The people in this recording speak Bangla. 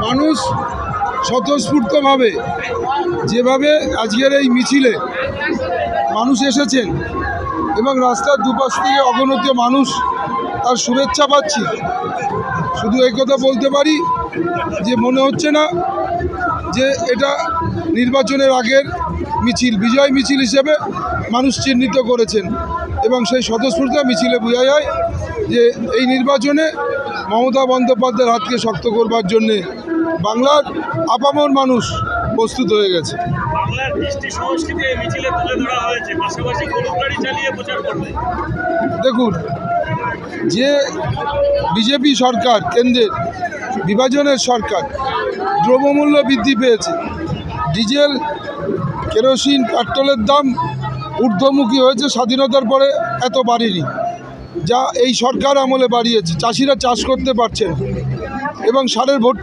মানুষ স্বতঃস্ফূর্তভাবে যেভাবে আজকের এই মিছিলে মানুষ এসেছেন এবং রাস্তার দুপাশ থেকে অগণিত মানুষ তার শুভেচ্ছা পাচ্ছি, শুধু এই কথা বলতে পারি যে মনে হচ্ছে না যে এটা নির্বাচনের আগের মিছিল, বিজয় মিছিল হিসেবে মানুষ চিহ্নিত করেছেন এবং সেই স্বতঃস্ফূর্ত মিছিলে বোঝা যায় যে এই নির্বাচনে মমতা বন্দ্যোপাধ্যায়ের হাতকে শক্ত করবার জন্যে বাংলার আপামর মানুষ প্রস্তুত হয়ে গেছে। বাংলার কৃষ্টি সংস্কৃতি এই মিছিলে তুলে ধরা হয়েছে, পাশাপাশি গরুর গাড়ি চালিয়ে প্রচার করবে। দেখুন, যে বিজেপি সরকার, কেন্দ্রের বিভাজনের সরকার, দ্রব্যমূল্য বৃদ্ধি পেয়েছে, ডিজেল, কেরোসিন, পেট্রোলের দাম ঊর্ধ্বমুখী হয়েছে, স্বাধীনতার পরে এত বাড়েনি, যা এই সরকার আমলে বাড়িয়েছে। চাষিরা চাষ করতে পারছেন এবং সারের ভর্তি